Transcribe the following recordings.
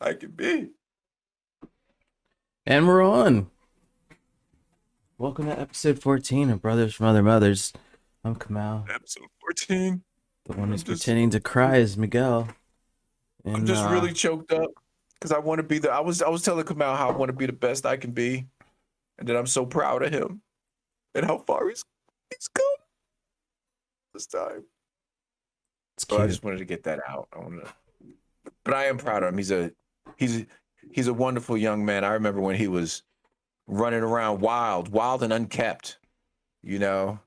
I could be. And we're on. Welcome to episode 14 of Brothers from Other Mothers. I'm Kamal. Episode 14. The one who's I'm just pretending to cry is Miguel. I'm And just really choked up because I want to be I was telling Kamal how I want to be the best I can be, and that I'm so proud of him and how far he's come this time. it's So I cute. just wanted to get that out. But I am proud of him. He's a wonderful young man. I remember when he was running around wild and unkept. You know,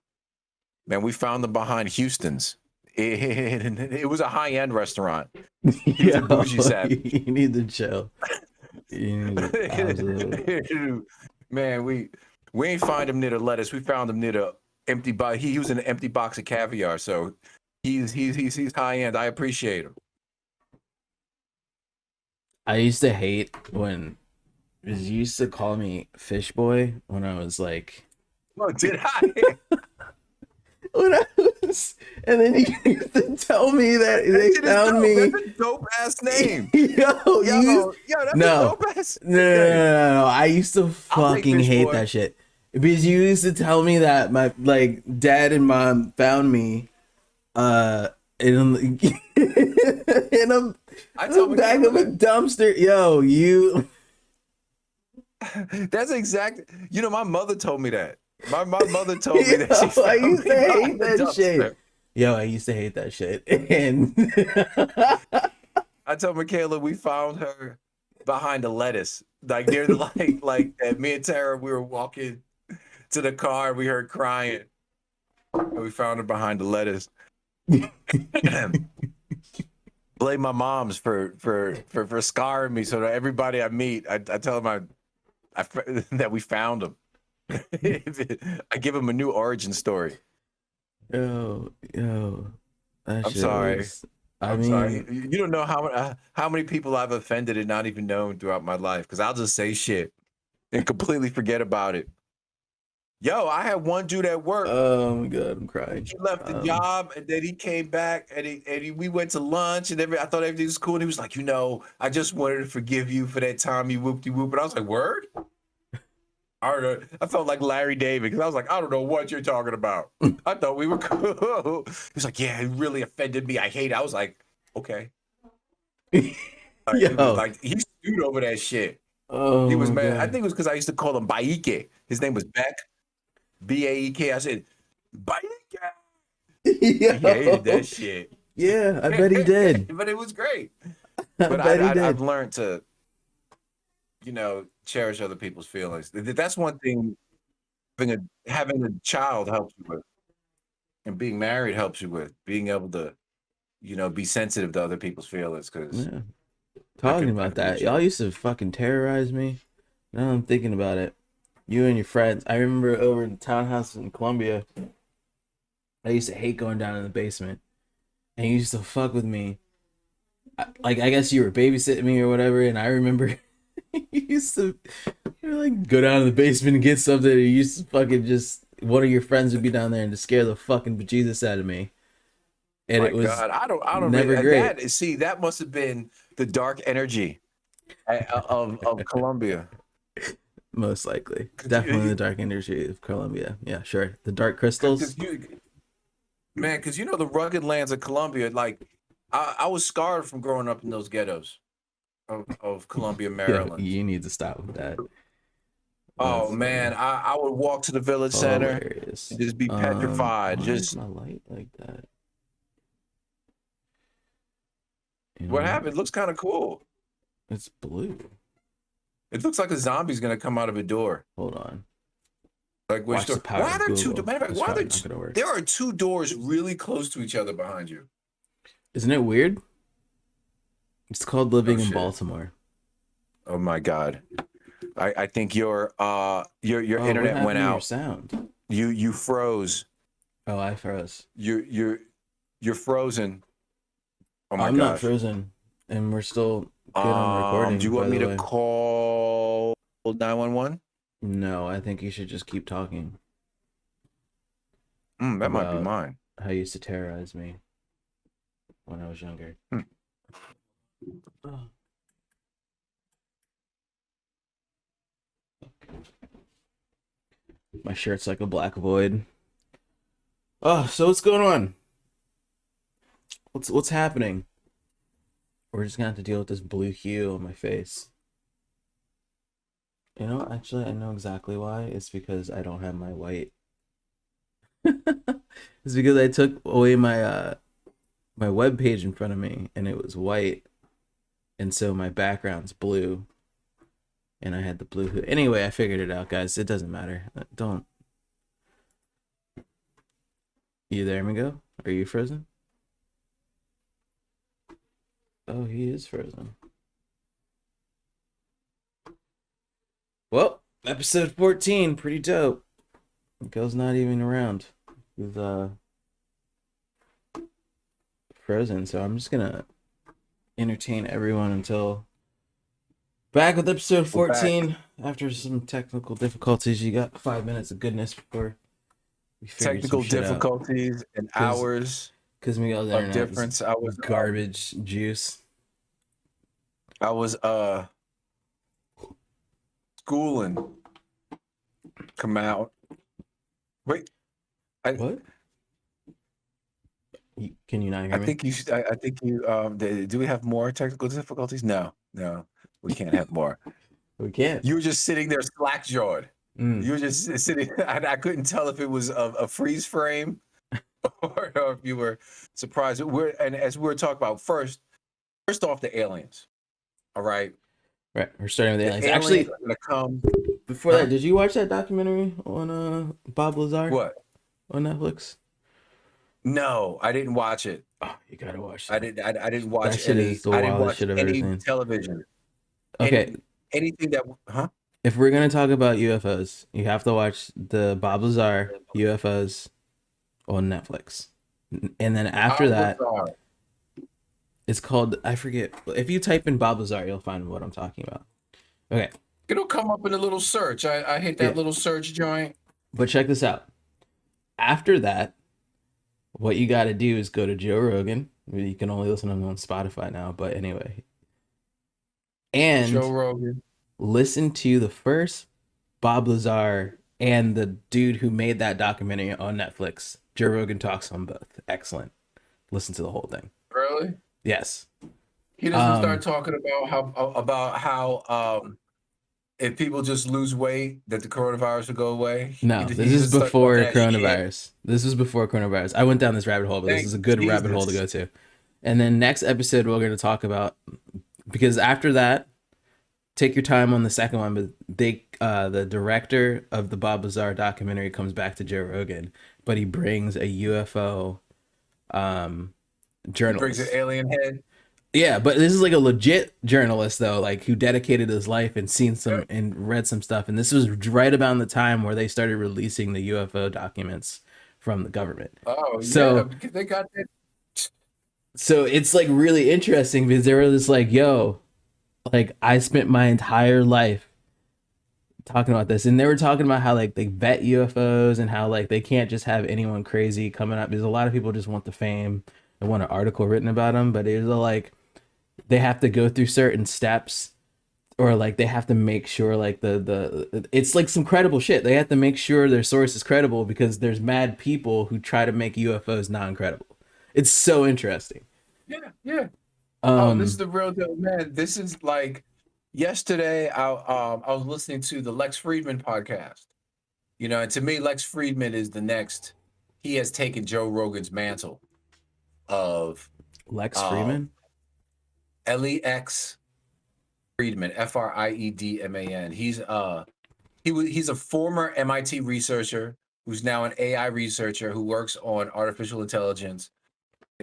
man, we found them behind Houston's. It was a high-end restaurant. He was a bougie savage. You need to chill. You need to absolutely. Man, we ain't find him near the lettuce. We found him near the empty box. He was in an empty box of caviar. So he's high end. I appreciate him. I used to hate when you used to call me Fish Boy when I was like Oh, did I? when I was, and then you used to tell me that they found me. That's a dope ass name. Yo, That's no. a dope ass No. I used to I'll take fucking Fish hate Boy. that shit because you used to tell me that my dad and mom found me in in I the told back of a Michaela dumpster. Yo, you. that. That's exactly. My mother told me that. My mother told me that she Yo, I found used me to hate behind the that shit. dumpster. Yo, I used to hate that shit. And I told Michaela we found her behind the lettuce, like near the like me and Tara, we were walking to the car, we heard crying, and we found her behind the lettuce. Blame my moms for scarring me, so that everybody I meet, I tell them that we found them. I give them a new origin story. yo, that I'm shit sorry. was. I I'm sorry. mean, You don't know how many people I've offended and not even known throughout my life because I'll just say shit and completely forget about it. Yo, I had one dude at work. oh my god, I'm crying. He left the job and then he came back and we went to lunch and I thought everything was cool and he was like, I just wanted to forgive you for that time you whoopty whoop. And I was like, word? I don't know. I felt like Larry David because I was like, I don't know what you're talking about. I thought we were cool. He was like, yeah, it really offended me. I hate it. I was like, okay. It was Yo, like he stewed over that shit. He was oh mad. I god. think it was because I used to call him Baike. His name was Beck, Baek. I said, Baike. He hated that Yo, shit. yeah, I bet he did. But it was great. I But bet he I've did. learned to, cherish other people's feelings. That's one thing having a child helps you with, and being married helps you with, being able to, be sensitive to other people's feelings because Yeah, I talking can about that, appreciate y'all it. used to fucking terrorize me. Now I'm thinking about it. You and your friends. I remember over in the townhouse in Columbia. I used to hate going down in the basement, and you used to fuck with me. I guess you were babysitting me or whatever, and I remember you used to like go down in the basement and get something. And you used to fucking just one of your friends would be down there and just scare the fucking bejesus out of me, and My it was God, I don't never really great. that must have been the dark energy of Colombia. Most likely, Cause definitely the you, dark energy of Colombia. Yeah, sure. The dark crystals. cause you, man, because the rugged lands of Colombia, like I was scarred from growing up in those ghettos of Columbia, Yeah, Maryland. you need to stop with that. Oh That's man, funny. I would walk to the village center and Hilarious. just be petrified. Why is Just my light like that? You know what what? happened? It looks kind of cool. It's blue. It looks like a zombie's gonna come out of a door. Hold on. Like which Watch the door? power Why are of there two? Google. Matter of fact, It's why are there probably not two? gonna work. There are two doors really close to each other behind you. Isn't it weird? It's called Oh living in shit. Baltimore. Oh my God. I think your Oh, what internet went happened to your out. sound? You froze. Oh, I froze. You're frozen. Oh my I'm not gosh. frozen, and we're still good on Do recording. you want By me the to way, call 911? no, I think you should just keep talking That might be about mine. how you used to terrorize me when I was younger. Hmm. Oh. My shirt's like a black void. Oh, so what's going on? What's happening? We're just gonna have to deal with this blue hue on my face. You know, actually, I know exactly why. It's because I don't have my white. It's because I took away my web page in front of me and it was white, and so my background's blue, and I had the blue hue. Anyway, I figured it out, guys. It doesn't matter. Don't. You there, Mingo? Are you frozen? Oh, he is frozen. Well, episode 14, pretty dope. Miguel's not even around. He's frozen, so I'm just gonna entertain everyone until back with episode 14. After some technical difficulties, you got 5 minutes of goodness before we figure Technical some shit difficulties and hours because Miguel's of internet difference. is garbage juice. I was schooling. Come out. Wait. What? Can you not hear me? I think you. Do we have more technical difficulties? No, we can't have more. We can't. You were just sitting there slack-jawed. Mm. You were just sitting. I couldn't tell if it was a freeze frame or if you were surprised. As we were talking about first off, the aliens. All right. Right. We're starting with the aliens. Aliens Actually, are gonna come. before that, did you watch that documentary on Bob Lazar? What? On Netflix? No, I didn't watch it. Oh, you gotta watch it. I didn't watch That shit any. is the I didn't wildest watch shit I've ever any seen. television. Okay. Anything that, huh? If we're gonna talk about UFOs, you have to watch the Bob Lazar UFOs on Netflix, and then after that, it's called, I forget. If you type in Bob Lazar, you'll find what I'm talking about. Okay. It'll come up in a little search. I hate that little search joint. But check this out. After that, what you got to do is go to Joe Rogan. You can only listen to him on Spotify now, but anyway. And Joe Rogan. Listen to the first Bob Lazar and the dude who made that documentary on Netflix. Joe Rogan talks on both. Excellent. Listen to the whole thing. Really? Yes. He doesn't start talking about how if people just lose weight, that the coronavirus will go away. No, this is before coronavirus. This is before coronavirus. I went down this rabbit hole, but this is a good rabbit hole to go to. And then next episode, we're going to talk about, because after that, take your time on the second one, but the director of the Bob Lazar documentary comes back to Joe Rogan, but he brings a UFO journalist. He brings an alien head. Yeah, but this is like a legit journalist though, like who dedicated his life and seen some and read some stuff. And this was right about the time where they started releasing the UFO documents from the government. Oh, so, yeah, because they got that. So it's like really interesting because they were just like, yo, like I spent my entire life talking about this, and they were talking about how like they vet UFOs and how like they can't just have anyone crazy coming up, because a lot of people just want the fame and want an article written about them, but it's like they have to go through certain steps, or like they have to make sure like the it's like some credible shit. They have to make sure their source is credible because there's mad people who try to make UFOs non-credible. It's so interesting. Yeah. This is the real deal, man. This is like yesterday. I was listening to the Lex Friedman podcast. You know, and to me, Lex Friedman is the next. He has taken Joe Rogan's mantle of Lex Friedman. Lex Friedman, Friedman. He's a former MIT researcher who's now an AI researcher who works on artificial intelligence.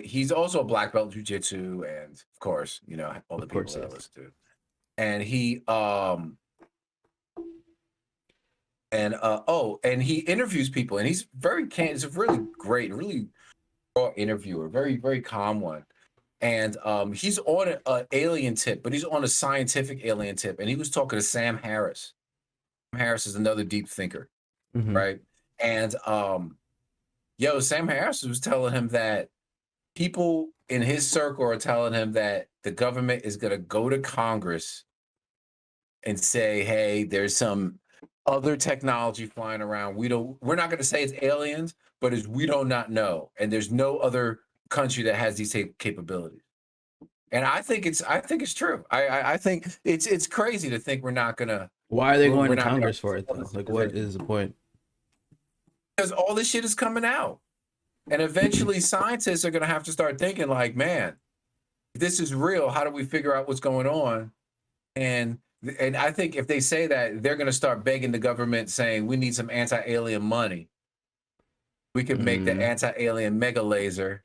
He's also a black belt in jiu-jitsu, and of course, you know, all the people that I listen to. And he and he interviews people, and he's very candid. He's a really great, really raw interviewer, very, very calm one. And he's on an alien tip, but he's on a scientific alien tip. And he was talking to Sam Harris. Sam Harris is another deep thinker, right? And Sam Harris was telling him that people in his circle are telling him that the government is going to go to Congress and say, hey, there's some other technology flying around. We're not going to say it's aliens, but we don't not know. And there's no other country that has these capabilities. And I think it's true. I think it's crazy to think we're not gonna. Why are they going we're to not gonna, Congress for it though? Like, what is the point? because all this shit is coming out, and eventually scientists are gonna have to start thinking like, man, if this is real, how do we figure out what's going on? And I think if they say that, they're gonna start begging the government, saying we need some anti-alien money. We could make the anti-alien mega laser.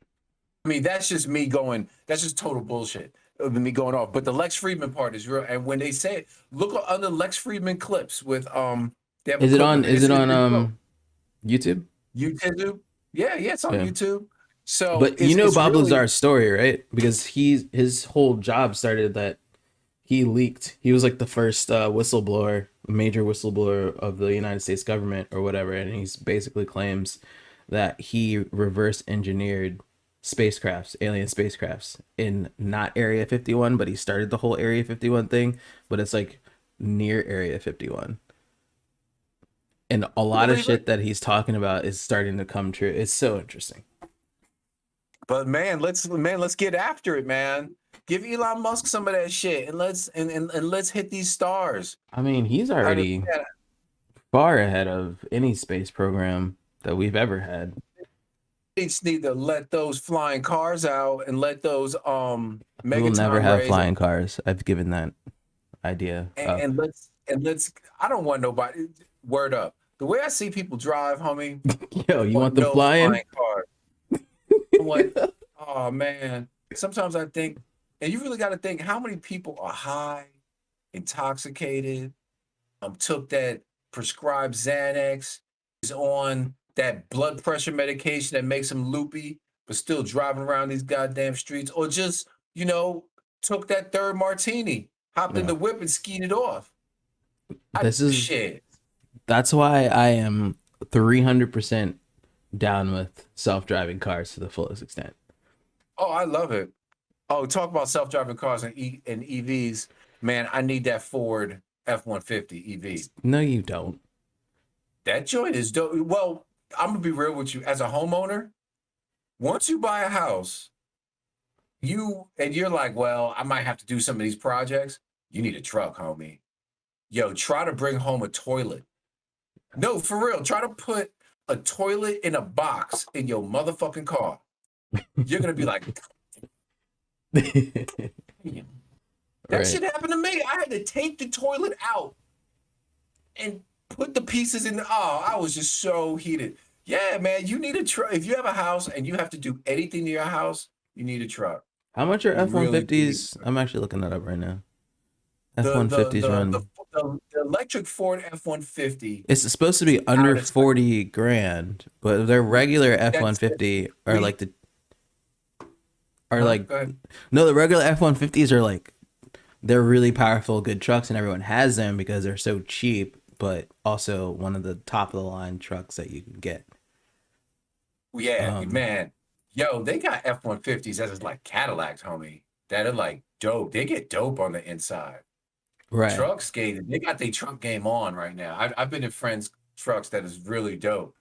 I mean, that's just me going. That's just total bullshit. Me going off. But the Lex Friedman part is real. And when they say it, look on the Lex Friedman clips with they have a Is it clip on? of Is it It's on YouTube? YouTube? Yeah, it's on Yeah. YouTube. So, But you know it's Bob really, Lazar's story, right? Because his whole job started that he leaked. He was like the first whistleblower, major whistleblower of the United States government or whatever, and he's basically claims that he reverse engineered spacecrafts, alien spacecrafts in not Area 51, but he started the whole Area 51 thing, but it's like near Area 51. And a lot of shit that he's talking about is starting to come true. It's so interesting. But man, let's get after it, man. Give Elon Musk some of that shit, and let's hit these stars. I mean, he's already far ahead of any space program that we've ever had. They just need to let those flying cars out and let those We'll never have flying cars. I've given that idea. And let's I don't want nobody, word up. The way I see people drive, homie. Yo, you want the flying car? Oh man. Sometimes I think, and you really got to think, how many people are high, intoxicated, took that prescribed Xanax, is on that blood pressure medication that makes them loopy, but still driving around these goddamn streets, or just, took that third martini, hopped in the whip and skied it off. Shit. That's why I am 300% down with self-driving cars to the fullest extent. Oh, I love it. Oh, talk about self-driving cars and EVs. Man, I need that Ford F-150 EV. No, you don't. That joint is dope. Well, I'm going to be real with you. As a homeowner, once you buy a house, you're like, well, I might have to do some of these projects. You need a truck, homie. Yo, try to bring home a toilet. No, for real. Try to put a toilet in a box in your motherfucking car. You're going to be like, that shit happened to me. I had to take the toilet out and put the pieces in. I was just so heated. Yeah, man, you need a truck. If you have a house and you have to do anything to your house, you need a truck. How much are F-150s? I'm actually looking that up right now. F-150s run. The electric Ford F-150. It's supposed to be under 40 grand, but their regular F-150 are like the. No, the regular F-150s are like, they're really powerful, good trucks, and everyone has them because they're so cheap, but also one of the top of the line trucks that you can get. Yeah, man. Yo, they got F-150s that is like Cadillacs, homie, that are like dope. They get dope on the inside. Right. Trucks game, they got their truck game on right now. I've been in friends' trucks that is really dope.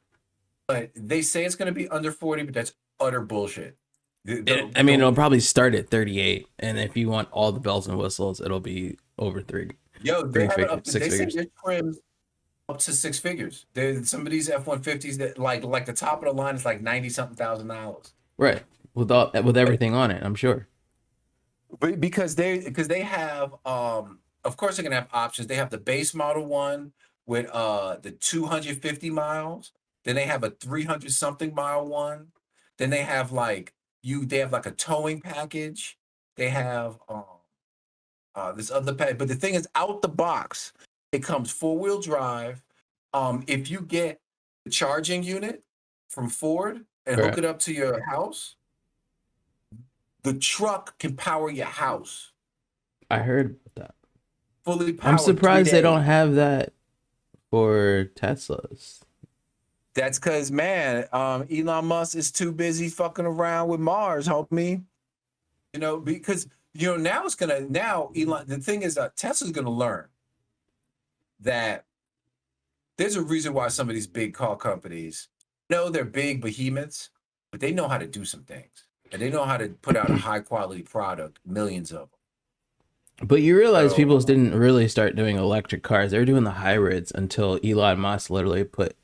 But they say it's going to be under 40, but that's utter bullshit. It'll probably start at 38, and if you want all the bells and whistles, it'll be over 3. Yo, they have it up to, six they figures. say trims up to 6 figures. There's some of these F-150s that like the top of the line is like $90,000. Right, with everything on it, I'm sure. But because they have of course they're gonna have options. They have the base model one with the 250 miles. Then they have a 300 something mile one. Then they have like a towing package. They have this other package. But the thing is, out the box, it comes 4-wheel drive. If you get the charging unit from Ford and hook it up to your house, the truck can power your house. I heard that. Fully powered. I'm surprised they don't have that for Teslas. That's because, man, Elon Musk is too busy fucking around with Mars, homie. Because, now Elon, the thing is, Tesla's going to learn that there's a reason why some of these big car companies, they're big behemoths, but they know how to do some things. And they know how to put out a high quality product, millions of them. But you realize So, people didn't really start doing electric cars. They were doing the hybrids until Elon Musk literally put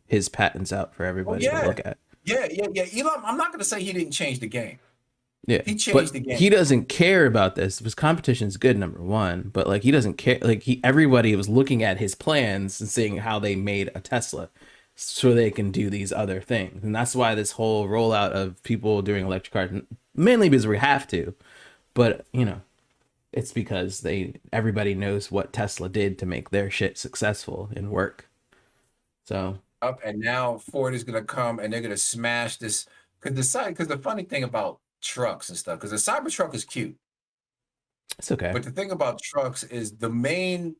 his patents out for everybody to look at. Yeah. Elon, I'm not going to say he didn't change the game. Yeah, He changed but the game. he doesn't care about this because competition's good, number one. But like, he doesn't care. Like, everybody was looking at his plans and seeing how they made a Tesla, so they can do these other things. And that's why this whole rollout of people doing electric cars, mainly because we have to, but it's because everybody knows what Tesla did to make their shit successful and work. So Up and now Ford is going to come and they're going to smash this. Because the funny thing about trucks and stuff, because the Cybertruck is cute. it's okay. But the thing about trucks is the main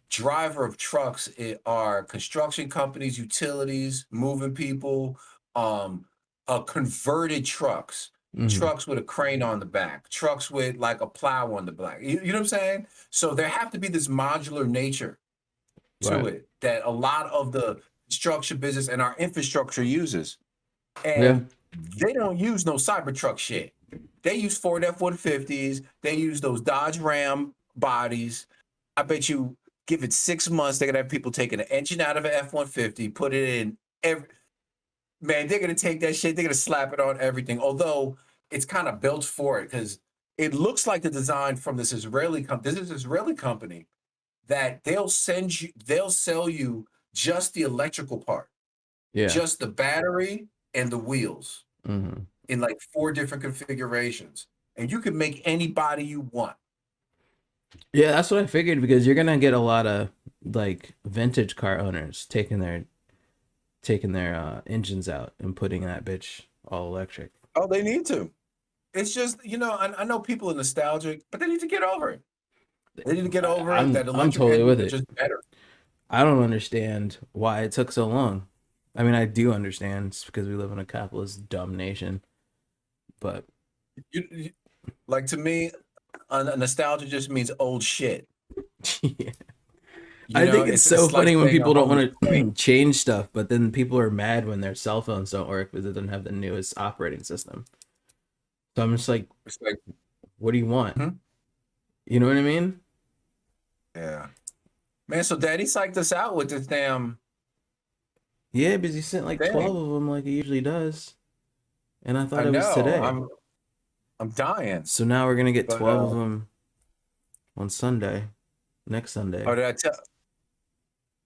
driver of trucks are construction companies, utilities, moving people, converted trucks, trucks with a crane on the back, trucks with like a plow on the back. You know what I'm saying? So there have to be this modular nature to it that a lot of the construction business and our infrastructure uses. And they don't use no Cybertruck shit. They use Ford F-150s. They use those Dodge Ram bodies. I bet you give it 6 months, they're going to have people taking an engine out of an F-150, put it in man, they're going to take that shit, they're going to slap it on everything. Although it's kind of built for it because it looks like the design from this Israeli company that they'll sell you just the electrical part. Yeah. Just the battery and the wheels in like 4 different configurations. And you can make any body you want. Yeah, that's what I figured, because you're gonna get a lot of like vintage car owners taking their engines out and putting that bitch all electric. Oh, they need to. It's just, I know people are nostalgic, but they need to get over it. They need to get over it. That I'm totally with it. Just better. I don't understand why it took so long. I mean, I do understand. It's because we live in a capitalist, dumb nation. But like, to me, nostalgia just means old shit. Yeah. I think it's so funny when people don't want to change stuff, but then people are mad when their cell phones don't work because it doesn't have the newest operating system. So I'm just like, what do you want? You know what I mean? Yeah. Man, so Daddy psyched us out with this damn... Yeah, because he sent like 12 of them like he usually does. And I thought it was today. I'm dying. So now we're going to get 12 of them on Sunday. Next Sunday. Oh, did I tell...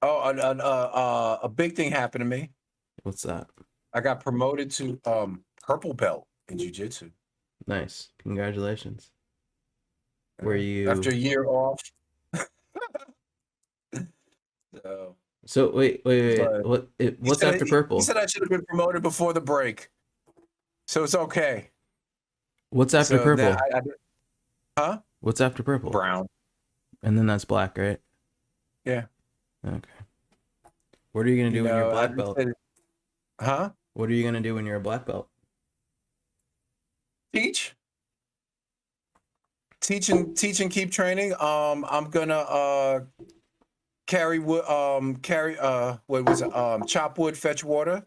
Oh, a big thing happened to me. What's that? I got promoted to purple belt in jiu-jitsu. Nice. Congratulations. Were you... After a year off. So wait. What's after purple? He said I should have been promoted before the break. So it's okay. What's after purple? Huh? What's after purple? Brown. And then that's black, right? Yeah. Okay. What are you going to do when you're a black belt? Huh? What are you going to do when you're a black belt? Teach and keep training. I'm gonna chop wood, fetch water.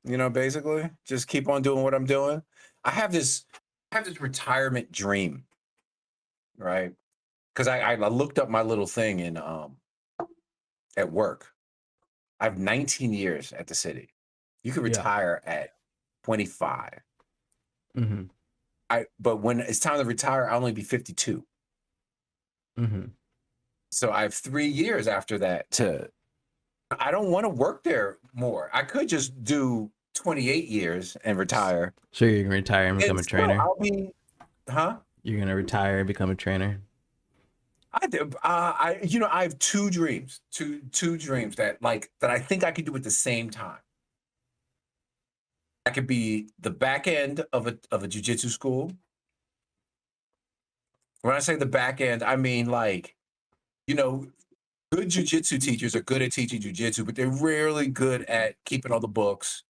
Basically just keep on doing what I'm doing. I have this retirement dream, right? Because I looked up my little thing in at work. I have 19 years at the city. You can retire at 25. But when it's time to retire, I'll only be 52. So I have 3 years after that I don't want to work there more. I could just do 28 years and retire. So you're gonna retire and become a trainer? You're gonna retire and become a trainer? I have 2 dreams. Two dreams that I think I could do at the same time. I could be the back end of a jiu-jitsu school. When I say the back end, I mean good jiu-jitsu teachers are good at teaching jiu-jitsu, but they're rarely good at keeping all the books.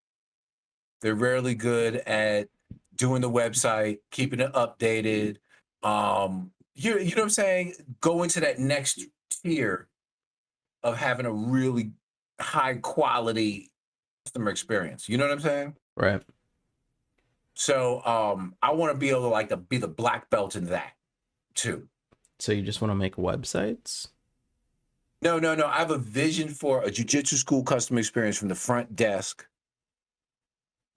They're rarely good at doing the website, keeping it updated. You know what I'm saying? Going to that next tier of having a really high quality customer experience. You know what I'm saying? Right. So I want to be able to like to be the black belt in that too. So you just want to make websites? No. I have a vision for a jiu-jitsu school customer experience from the front desk.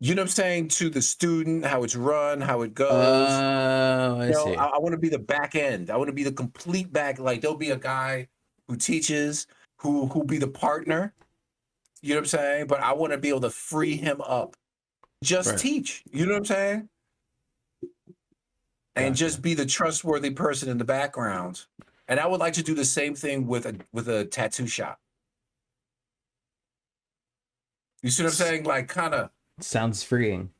You know what I'm saying? To the student, how it's run, how it goes. Oh, I see. I want to be the back end. I want to be the complete back. Like there'll be a guy who teaches, who'll be the partner. You know what I'm saying? But I want to be able to free him up. Just Right. teach. You know what I'm saying? And Gotcha. just be the trustworthy person in the background. And I would like to do the same thing with a tattoo shop. You see what I'm saying? Like kind of Sounds freeing.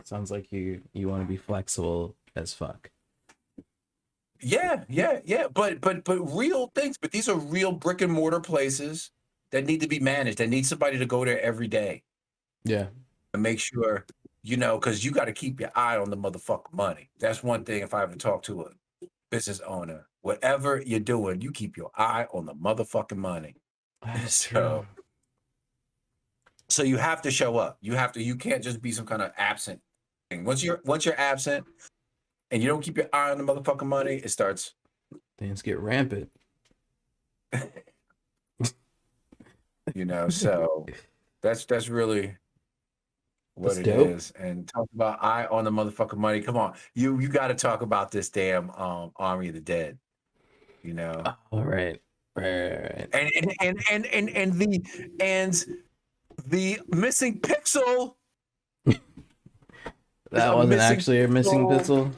Sounds like you want to be flexible as fuck. yeah. But real things. But these are real brick and mortar places that need to be managed. That need somebody to go there every day Yeah. and make sure, because you got to keep your eye on the motherfucking money. That's one thing. If I ever talk to a business owner, whatever you're doing, you keep your eye on the motherfucking money. That's true. So you have to show up. You can't just be some kind of absent thing. Once you're absent and you don't keep your eye on the motherfucking money, it starts. Things get rampant. So that's really what That's it dope. is. And talk about eye on the motherfucking money. Come on. You got to talk about this damn Army of the Dead. All right. Right. And the missing pixel. That wasn't actually a missing pixel.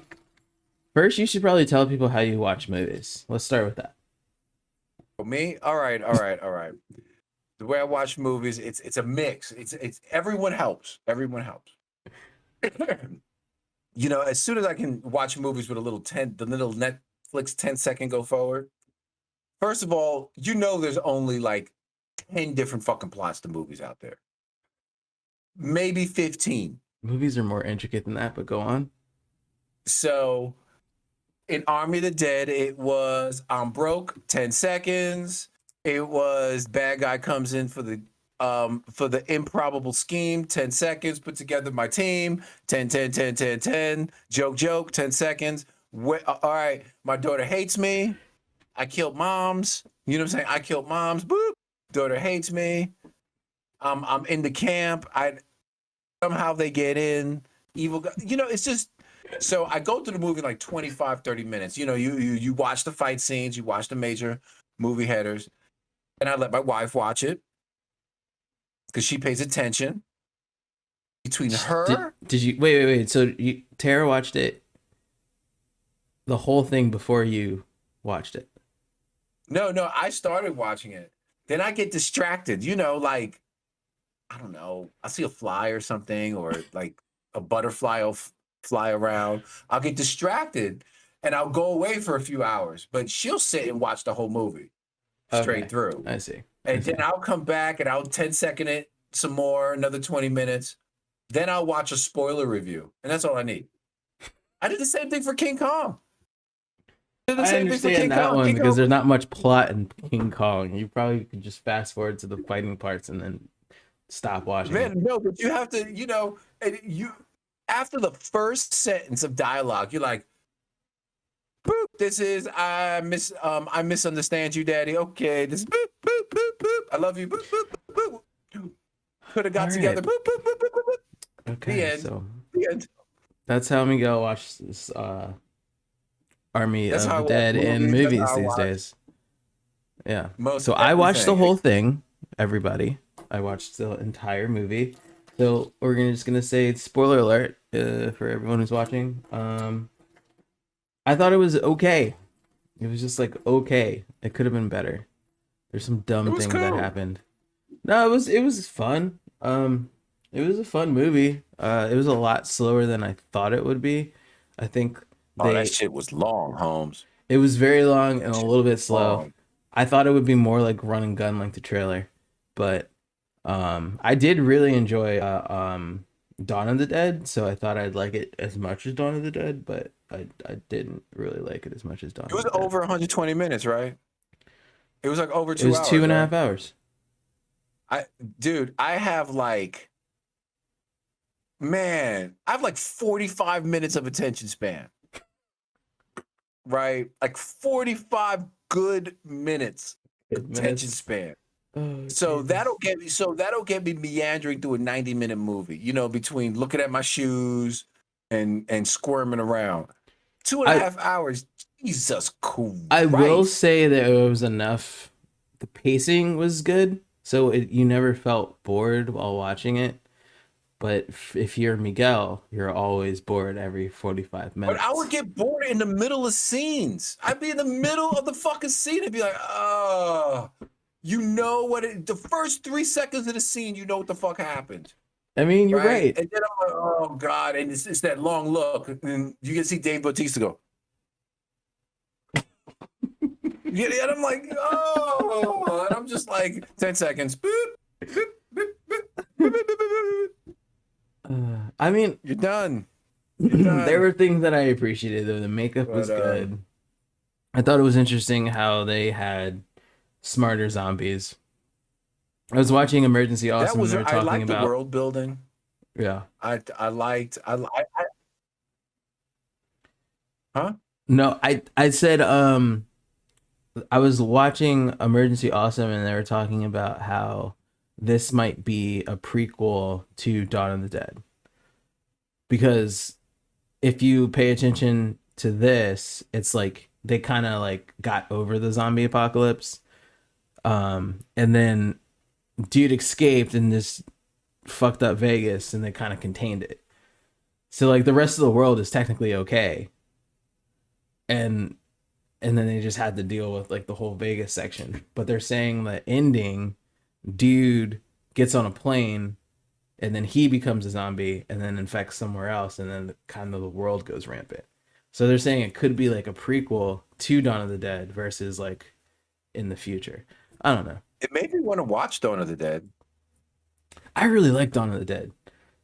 First, you should probably tell people how you watch movies. Let's start with that. Me? All right. The way I watch movies, it's a mix. It's everyone helps. Everyone helps. As soon as I can watch movies with the little Netflix 10-second go forward. First of all, there's only like 10 different fucking plots to movies out there. Maybe 15. Movies are more intricate than that, but go on. So in Army of the Dead, it was I'm broke, 10 seconds. It was bad guy comes in for the improbable scheme, 10 seconds, put together my team, 10, 10, 10, 10, 10, joke, 10 seconds. All right, my daughter hates me. I killed moms. You know what I'm saying? I killed moms. Boop. Daughter hates me. I'm in the camp. Somehow they get in. Evil guy. It's just. So I go through the movie in like 25, 30 minutes. You watch the fight scenes. You watch the major movie headers. And I let my wife watch it because she pays attention. Between her. Did you wait? So Tara watched it, the whole thing before you watched it? No, I started watching it. Then I get distracted, like, I don't know, I see a fly or something, or like a butterfly will fly around. I'll get distracted and I'll go away for a few hours, but she'll sit and watch the whole movie straight through. I see. And then I'll come back and I'll 10-second it some more, another 20 minutes. Then I'll watch a spoiler review, and that's all I need. I did the same thing for King Kong. I understand that one because there's not much plot in King Kong. You probably could just fast forward to the fighting parts and then stop watching. Man, no, but you have to, after the first sentence of dialogue, you're like, boop, this is I misunderstand you, Daddy. Okay, this boop, boop, boop, boop. I love you. Boop, boop, boop, boop. Could have got together. Boop, boop, boop, boop, boop, boop. Okay, the end. So the end. That's how we go watch this Army of the Dead in movies these days. Yeah. So I watched the whole thing, everybody. I watched the entire movie. So we're just gonna say spoiler alert for everyone who's watching. I thought it was okay. It was just like okay. It could have been better. There's some dumb things that happened. No, it was fun. It was a fun movie. It was a lot slower than I thought it would be. I think that shit was long, Holmes. It was very long and a little bit slow. I thought it would be more like run and gun like the trailer, but I did really enjoy Dawn of the Dead, so I thought I'd like it as much as Dawn of the Dead, but I didn't really like it as much as Dawn of the Dead. It was over 120 minutes, right? It was like over It 2 was hours. 2.5 right? hours. Dude, I have like 45 minutes of attention span. Right? Like 45 good minutes Good attention minutes. span. Oh, So Jesus. that'll get me meandering through a 90-minute movie, between looking at my shoes and squirming around. 2.5 hours. Jesus I will Christ. say that it was enough. The pacing was good, so you never felt bored while watching it. But if you're Miguel, you're always bored every 45 But I would minutes. get bored in the middle of scenes. I'd be in the middle of the fucking scene and be like, oh, the first 3 seconds of the scene, you know what the fuck happened. I mean, you're Right? right. And then I'm like, oh God. And it's that long look. And you can see Dave Bautista go. Yeah, and I'm like, oh, and I'm just like 10 seconds. Boop, boop, boop, boop, boop, boop, boop, boop. I mean, You're done. there were things that I appreciated though. The makeup was good. I thought it was interesting how they had smarter zombies. I was watching Emergency Awesome and they were I talking liked the about world building. yeah. Huh? No, I said I was watching Emergency Awesome and they were talking about how this might be a prequel to Dawn of the Dead. Because if you pay attention to this, it's like they kind of like got over the zombie apocalypse. And then dude escaped in this fucked up Vegas and they kind of contained it. So like the rest of the world is technically okay. And then they just had to deal with like the whole Vegas section. But they're saying the ending, dude gets on a plane and then he becomes a zombie and then infects somewhere else and then kind of the world goes rampant. So they're saying it could be like a prequel to Dawn of the Dead versus like in the future. I don't know. It made me want to watch Dawn of the Dead. I really like Dawn of the Dead.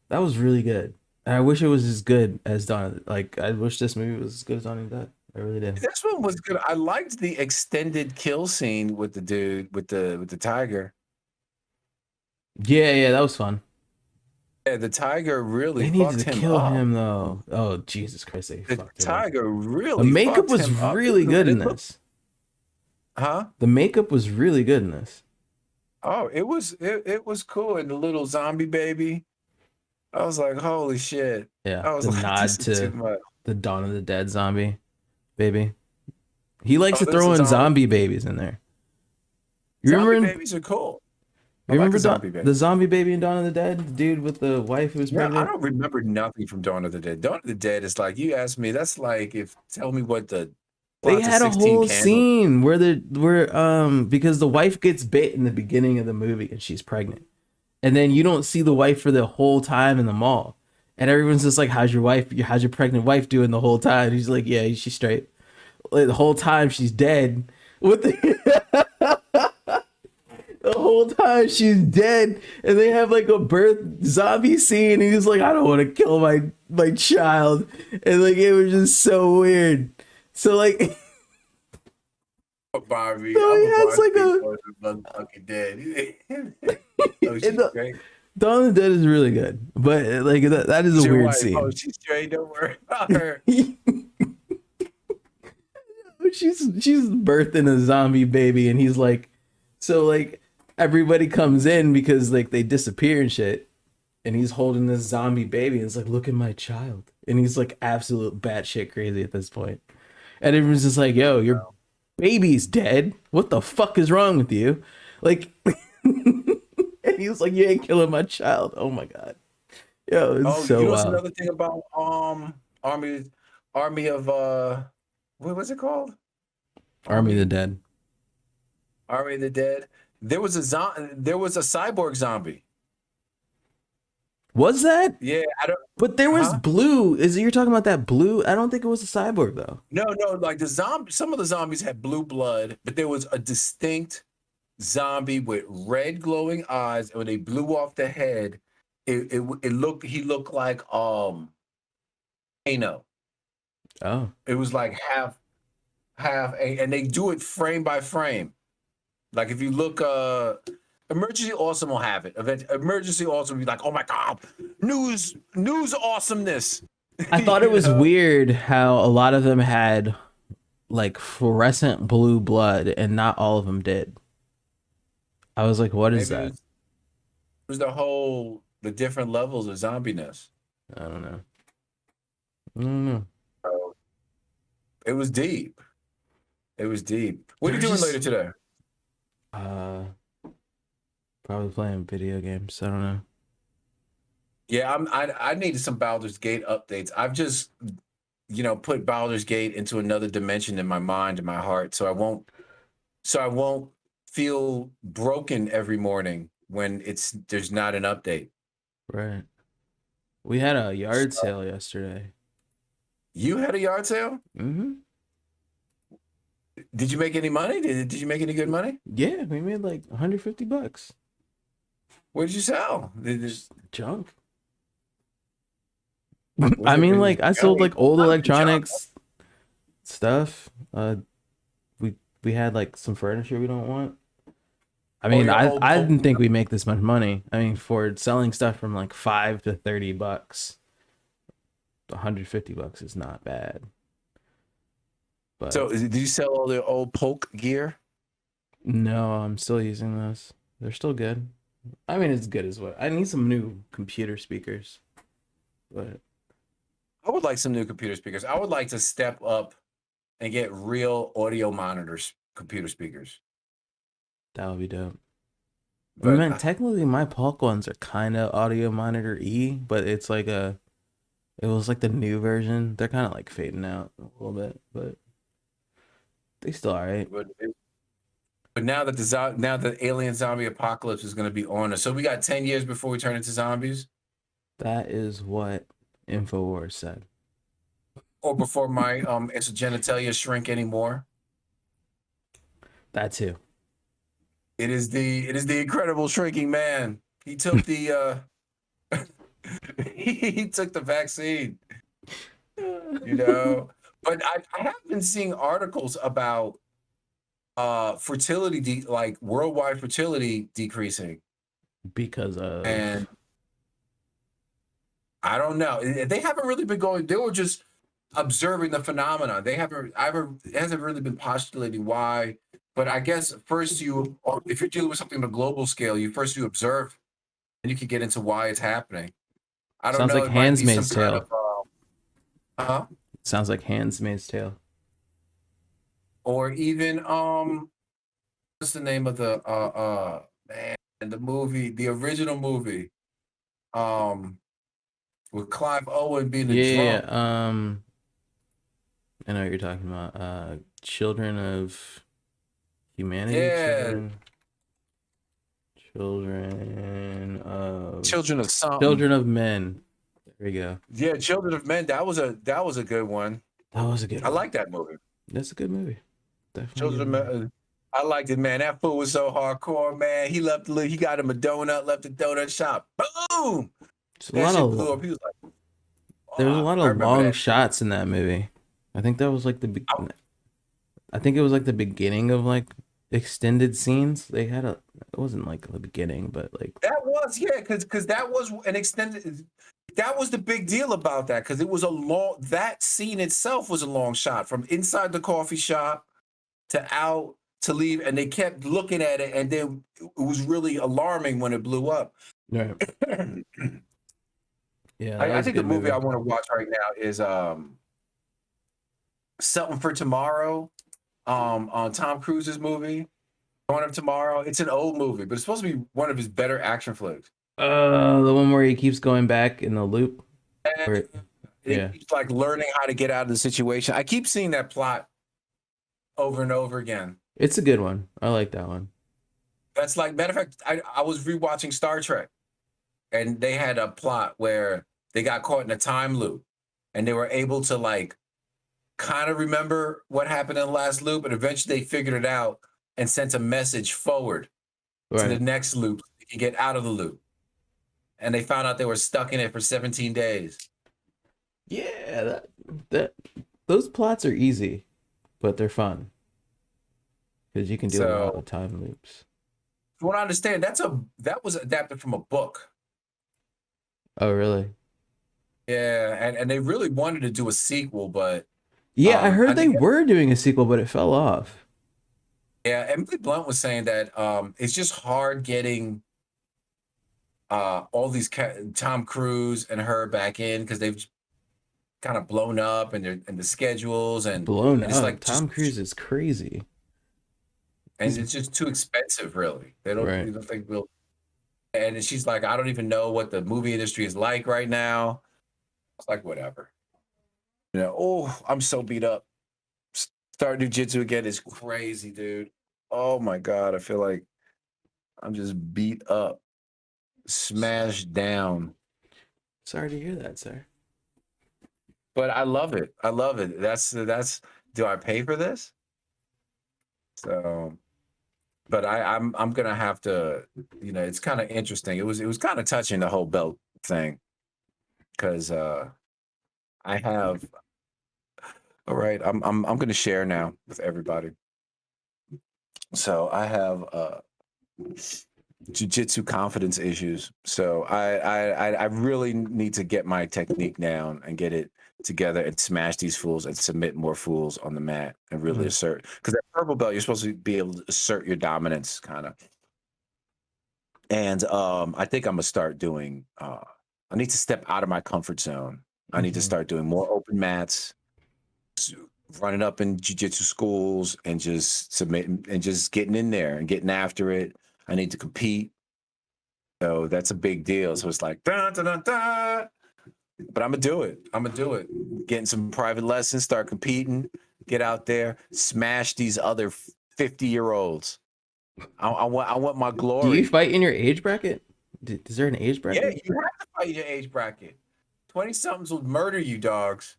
That was really good. And I wish it was as good as Dawn of the, like I wish this movie was as good as Dawn of the Dead. I really did. This one was good. I liked the extended kill scene with the dude with the tiger. Yeah, that was fun. Yeah, the tiger really They needed fucked to him kill up. him though. Oh Jesus Christ! They The fucked him up. tiger really The makeup fucked was him up. really good in this. Huh? The makeup was really good in this. Oh, it was cool. And the little zombie baby. I was like, holy shit. Yeah, I was the like, nod this is too to much. the Dawn of the Dead zombie baby. He likes to There's throw a in zombie babies in there. You Zombie remember? babies are cool. You I like remember a zombie baby. the zombie baby in Dawn of the Dead? The dude with the wife who was Yeah, I pregnant? don't remember nothing from Dawn of the Dead. Dawn of the Dead is like, you asked me, that's like tell me what the They plot to had a 16 whole Candles. scene where because the wife gets bit in the beginning of the movie and she's pregnant. And then you don't see the wife for the whole time in the mall. And everyone's just like, how's your pregnant wife doing the whole time? He's like, yeah, she's straight. Like, the whole time she's dead. What the the whole time she's dead, and they have like a birth zombie scene, and he's like, I don't want to kill my child, and like it was just so weird. So like, Barbie, so he has like motherfucking dead. Oh, she's and great. Dawn of the Dead is really good, but like that is a weird scene. Oh, she's straight. Don't worry about her. she's birthing a zombie baby, and he's like, so like everybody comes in because like they disappear and shit, and he's holding this zombie baby and it's like, look at my child, and he's like absolute batshit crazy at this point, and everyone's just like, yo, your baby's dead, what the fuck is wrong with you, like and he was like, you ain't killing my child. Oh my god. Yo, it's so you know wild. another thing about Army of what was it called? Army of the Dead. Army of the Dead. There was a cyborg zombie. Was that? Yeah, I don't. But there was blue. You're talking about that blue? I don't think it was a cyborg though. No, like some of the zombies had blue blood, but there was a distinct zombie with red glowing eyes, and when they blew off the head, he looked like Ano. Oh. It was like half and they do it frame by frame. Like if you look, Emergency Awesome will have it. Emergency Awesome will be like, oh my god, news awesomeness. I thought it You was know? weird how a lot of them had like fluorescent blue blood and not all of them did. I was like, what is Maybe that? it was the different levels of zombiness. I don't know. I don't know. So, it was deep. It was deep. What are you They're doing later just today? uh probably playing video games. I don't know. Yeah, I needed some Baldur's Gate updates. I've just, put Baldur's Gate into another dimension in my mind and my heart, so I won't feel broken every morning when there's not an update. Right. We had a yard So, sale yesterday. you had a yard sale? Mm-hmm. Did you make any money? Did you make any good money? Yeah, we made like $150. What did you sell? Just junk. Was I it mean, was like I sold junk? like old Not even junk. electronics stuff. We had like some furniture we don't want. I Oh, mean, your I old I Coke. didn't think we make this much money. I mean, for selling stuff from like $5 to $30, $150 is not bad. So, But did you sell all the old Polk gear? no, I'm still using those. They're still good. I mean, it's good as what. I need some new computer speakers, but I would like some new computer speakers. I would like to step up and get real audio monitors, computer speakers. that would be dope. I But mean, technically, my Polk ones are kind of audio monitor E, but it's like it was like the new version. They're kind of like fading out a little bit, but they still alright. but, but now that now the alien zombie apocalypse is going to be on us, so we got 10 years before we turn into zombies, That is what Infowars said. or before my genitalia shrink anymore. That too. It is the incredible shrinking man. He took the he took the vaccine. But I have been seeing articles about fertility like worldwide fertility decreasing, Because of and I don't know, they haven't really been going, they were just observing the phenomena. It hasn't really been postulating why, but I guess first if you're dealing with something on a global scale, you observe and you can get into why it's happening. I don't sounds know, like it might be some Handmaid's kind of Tale. huh? Sounds like Handmaid's Tale. Or even what's the name of man, the movie, the original movie, um with Clive Owen being a Yeah, yeah, drunk. yeah. I know what you're talking about. Children of Humanity. Yeah, Children of something. Children of Men. There we go. Yeah, Children of Men. That was a good one. That was a good I one. like that movie. That's a good movie. Definitely a Children good of movie. Men. I liked it, man. That fool was so hardcore, man. He got him a donut, left the donut shop. Boom! There's a That lot shit blew of up. He was like, There's a lot I of remember long that. shots in that movie. I think that was like I- I think it was like the beginning of like extended scenes. They had it wasn't like the beginning, but like That was, yeah, because that was an extended. That was the big deal about that, because it was that scene itself was a long shot from inside the coffee shop to out to leave, and they kept looking at it, and then it was really alarming when it blew up. right. Yeah, that I was a think the good movie movie. I want to watch right now is Something for Tomorrow, on Tom Cruise's movie, Going Up Tomorrow. It's an old movie, but it's supposed to be one of his better action flicks. The one where he keeps going back in the loop. And Yeah. he's like learning how to get out of the situation. I keep seeing that plot over and over again. It's a good one. I like that one. That's like, matter of fact, I was rewatching Star Trek, and they had a plot where they got caught in a time loop, and they were able to like kind of remember what happened in the last loop, and eventually they figured it out and sent a message forward to the Right. next loop so they could get out of the loop. And they found out they were stuck in it for 17 days. Yeah, that those plots are easy, but they're fun. because you can do a lot So of time loops. from what I understand, that was adapted from a book. Oh, really? Yeah, and they really wanted to do a sequel, but Yeah, I I heard they think were doing a sequel, but it fell off. yeah, Emily Blunt was saying that it's just hard getting all these Tom Cruise and her back in because they've kind of blown up and the schedules Blown and it's up. like just Tom Cruise is crazy. and He's it's just too expensive, really. They don't right. you don't think we'll and she's like, I don't even know what the movie industry is like right now. It's like whatever. You know, oh, I'm so beat up. Start jujitsu again is crazy, dude. Oh my god, I feel like I'm just beat up, smashed down. Sorry to hear that, sir. But I love it. I love it. That's. Do I pay for this? So, but I'm gonna have to. You know, it's kind of interesting. It was kind of touching the whole belt thing because I have. All right, I'm gonna share now with everybody. So I have jujitsu confidence issues. So I really need to get my technique down and get it together and smash these fools and submit more fools on the mat and really assert. Because that purple belt, you're supposed to be able to assert your dominance, kind of. And I think I'm gonna start doing. I need to step out of my comfort zone. I need to start doing more open mats, running up in jiu-jitsu schools and just submitting and just getting in there and getting after it. I need to compete. So that's a big deal. So it's like, dun, dun, dun, dun. But I'm gonna do it. I'm gonna do it. Getting some private lessons, start competing, get out there, smash these other 50-year-olds. I want my Do you glory. fight in your age bracket? Is there an age Yeah, bracket? you have to fight your age bracket. 20 somethings will murder you, dogs.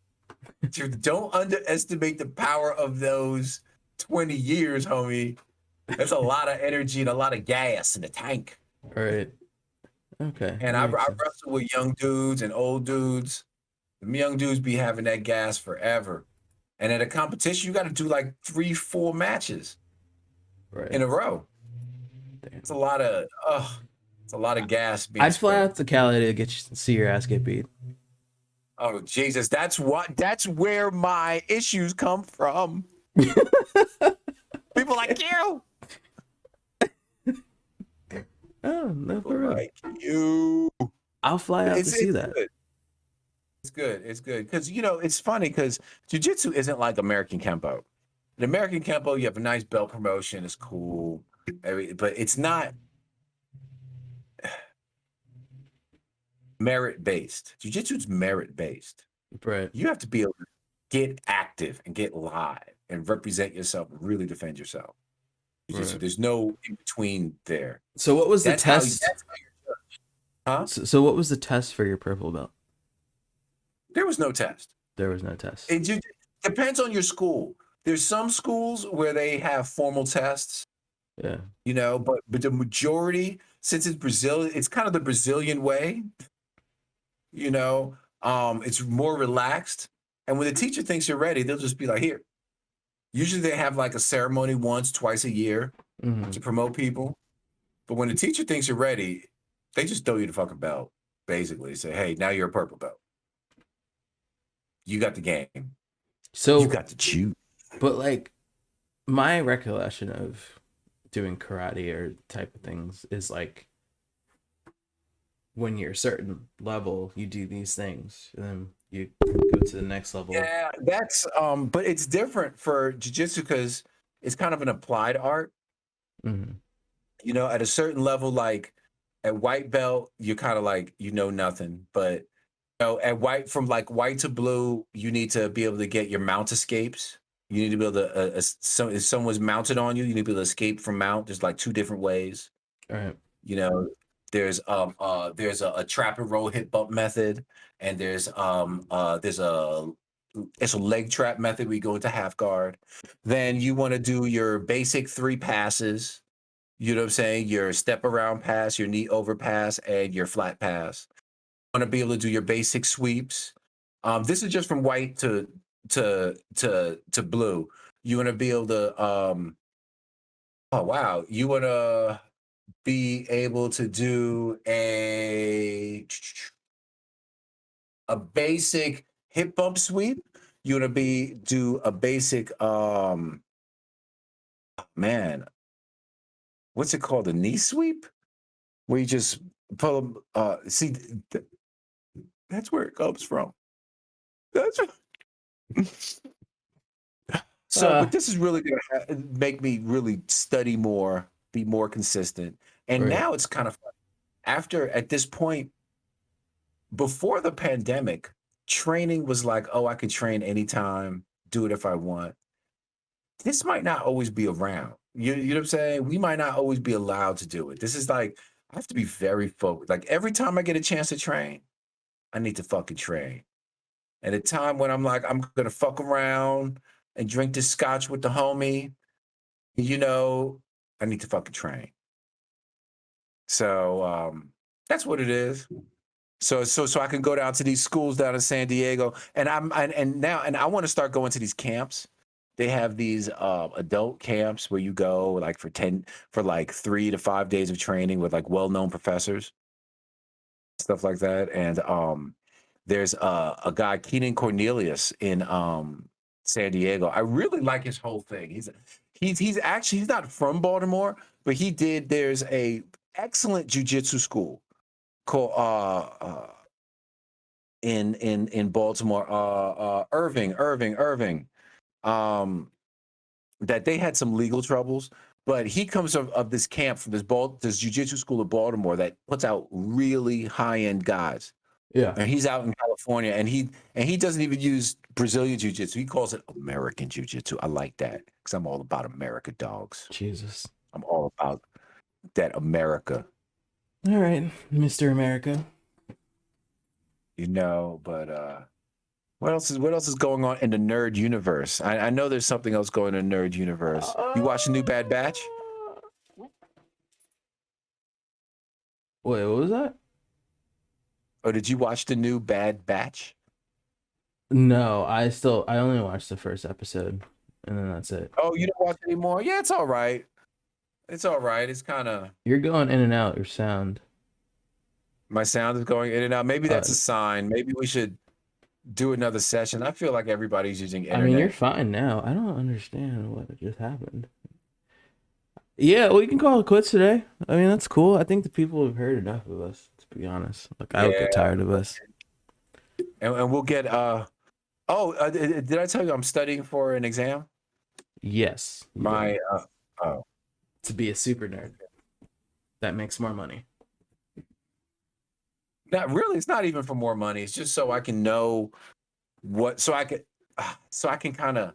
Don't underestimate the power of those 20 years, homie. That's a lot of energy and a lot of gas in the tank. All right. Okay, And that I makes sense. wrestle with young dudes and old dudes. The young dudes be having that gas forever. And at a competition, you got to do like 3-4 matches Right. in a row. Damn. It's a lot of gas being I'd fly sprayed. out to Cali to get you, see your ass get beat. Oh Jesus, that's where my issues come from. People like you. Oh, no, People for real. like you. I'll fly out to see that. Good. It's good. It's good. Because, you know, it's funny because jiu-jitsu isn't like American Kempo. In American Kempo, you have a nice belt promotion. It's cool. But it's not merit-based. Jiu-jitsu is merit-based. Right. You have to be able to get active and get live and represent yourself and really defend yourself. Jiu-jitsu, Right. there's no in-between there. So what was the That's how test? you're judged. Huh? So what was the test for your purple belt? There was no test. There was no test. It depends on your school. There's some schools where they have formal tests, Yeah. you know, but the majority, since it's Brazil, it's kind of the Brazilian way, you know. It's more relaxed. And when the teacher thinks you're ready, they'll just be like, here. Usually they have like a ceremony once, twice a year to promote people. But when the teacher thinks you're ready, they just throw you the fucking belt, basically. Say, hey, now you're a purple belt. You got the game. You So, got to choose. but like my recollection of doing karate or type of things is like when you're a certain level, you do these things, and then you go to the next level. Yeah, that's but it's different for jiu-jitsu because it's kind of an applied art. Mm-hmm. You know, at a certain level, like at white belt, you're kind of like you know nothing. But you know, at white from like white to blue, you need to be able to get your mount escapes. You need to be able to if someone's mounted on you, you need to be able to escape from mount. There's like 2 different ways. All right. You know, there's a trap and roll hip bump method, and there's a it's a leg trap method where you go into half guard. Then you want to do your basic 3 passes. You know what I'm saying? Your step around pass, your knee over pass, and your flat pass. You want to be able to do your basic sweeps. This is just from white to blue. You want to be able to Oh wow, you wanna be able to do a basic hip bump sweep? You wanna be do a basic man, what's it called? A knee sweep? Where you just pull 'em, see, that's where it comes from. That's so, Uh, but this is really gonna make me really study more, be more consistent. And right. now it's kind of fun. After at this point, before the pandemic, training was like, oh, I could train anytime, do it if I want. This might not always be around. You know what I'm saying? We might not always be allowed to do it. This is like, I have to be very focused. Like every time I get a chance to train, I need to fucking train. And a time when I'm like, I'm gonna fuck around and drink this scotch with the homie, you know, I need to fucking train. So that's what it is. So I can go down to these schools down in San Diego, and I want to start going to these camps. They have these adult camps where you go like for like 3 to 5 days of training with like well-known professors, stuff like that. And there's a guy, Keenan Cornelius, in San Diego. I really like his whole thing. He's actually he's not from Baltimore, but he did. There's a excellent jujitsu school called in Baltimore, Irving, um, that they had some legal troubles, but he comes of this camp from this jujitsu school of Baltimore that puts out really high end guys. Yeah. And he's out in California, and he doesn't even use Brazilian jiu-jitsu. He calls it American jiu-jitsu. I like that because I'm all about America, dogs. Jesus. I'm all about that America, All right, Mr. America. you know. But what else is going on in the nerd universe? I know there's something else going in the nerd universe. You watch the new Bad Batch? Wait, what was that? Or did you watch the new Bad Batch? No, I only watched the first episode, and then that's it. Oh, you don't watch anymore? Yeah, it's all right. It's all right. It's kind of You're going in and out your sound. my sound is going in and out. Maybe Uh, that's a sign. Maybe we should do another session. I feel like everybody's using I mean, you're internet. fine now. I don't understand what just happened. Yeah, we can call it quits today. I mean, that's cool. I think the people have heard enough of us, to be honest. Like, I would get Yeah, tired of us. and we'll get did I tell you I'm studying for an exam? Yes, you did. My oh, To be a super nerd that makes more money. not really. It's not even for more money. It's just so I can know what so I can kind of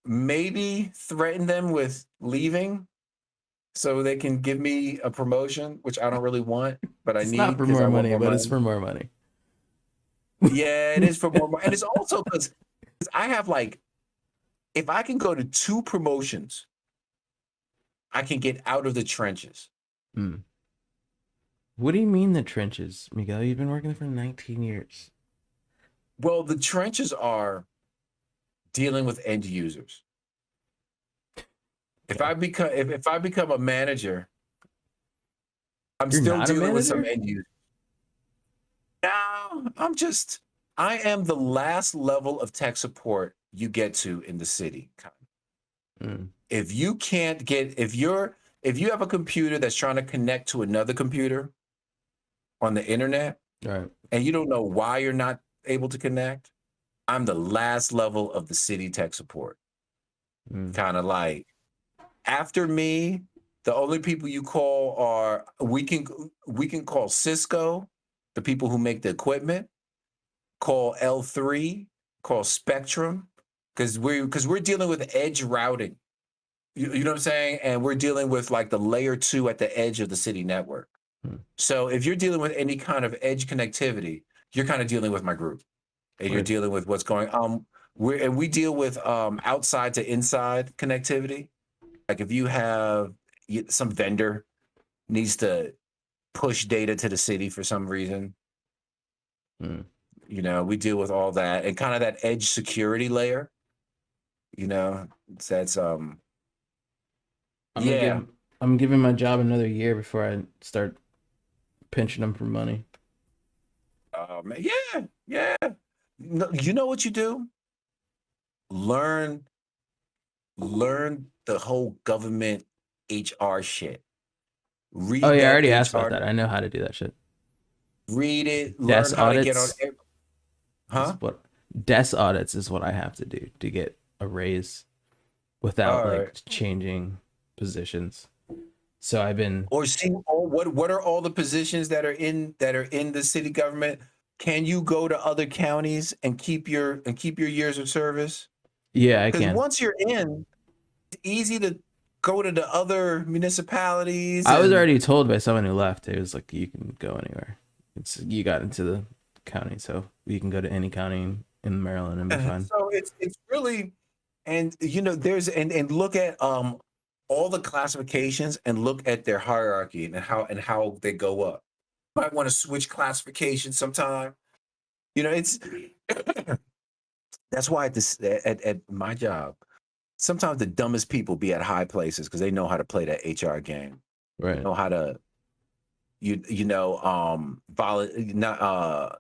maybe threaten them with leaving so they can give me a promotion, which I don't really want, but I It's not need for because more I want money, more but it's money. for more money. Yeah, it is for more money. And it's also because I have like, if I can go to 2 promotions, I can get out of the trenches. Hmm. What do you mean the trenches, Miguel? You've been working there for 19 years. Well, the trenches are dealing with end users. Okay. If I become a manager, I'm You're still not a dealing with some manager? end users. No, I am the last level of tech support you get to in the city. Hmm. If you can't get if you have a computer that's trying to connect to another computer on the internet All right. and you don't know why you're not able to connect, I'm the last level of the city tech support. Hmm. Kind of like after me, the only people you call are we can call Cisco, the people who make the equipment, call L3, call Spectrum, because we're dealing with edge routing. You know what I'm saying? And we're dealing with like the layer 2 at the edge of the city network. Hmm. So if you're dealing with any kind of edge connectivity, you're kind of dealing with my group. And you're Word. dealing with what's going we deal with outside to inside connectivity. Like if you have some vendor needs to push data to the city for some reason, Hmm. you know, we deal with all that and kind of that edge security layer, you know, that's Yeah. I'm giving my job another year before I start pinching them for money. Oh man. Yeah. Yeah. No, you know what you do? Learn the whole government HR shit. Oh Read yeah, I that already asked about HR. that. I know how to do that shit. Read it. Learn Desk how to get on. audits is Huh? what desk audits is what I have to do to get a raise without All like right. changing positions. So I've been Or see what are all the positions that are in the city government? Can you go to other counties and keep your years of service? yeah, I Because can. once you're in, it's easy to go to the other municipalities I was and already told by someone who left. It was like you can go anywhere. It's you got into the county, so you can go to any county in Maryland and be fine. so it's really and you know there's and look at all the classifications and look at their hierarchy and how they go up. Might want to switch classifications sometime. You know, it's that's why at my job, sometimes the dumbest people be at high places because they know how to play that HR game. Right. Know how to you know not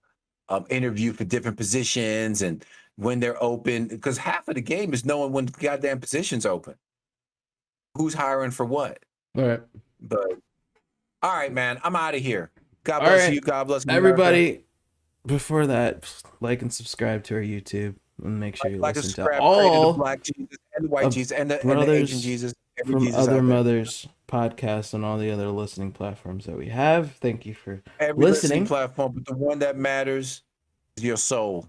interview for different positions and when they're open because half of the game is knowing when the goddamn position's open. Who's hiring for what? All right. But all right, man, I'm out of here. God All bless right. you. God bless America. Everybody, before that, like and subscribe to our YouTube and make sure you Like a listen to scrap, pray to the all black Jesus and the white of Jesus and the Asian brothers Jesus, every from Jesus other out there. mothers podcasts and all the other listening platforms that we have. Thank you for Every listening listening. platform, but the one that matters is your soul.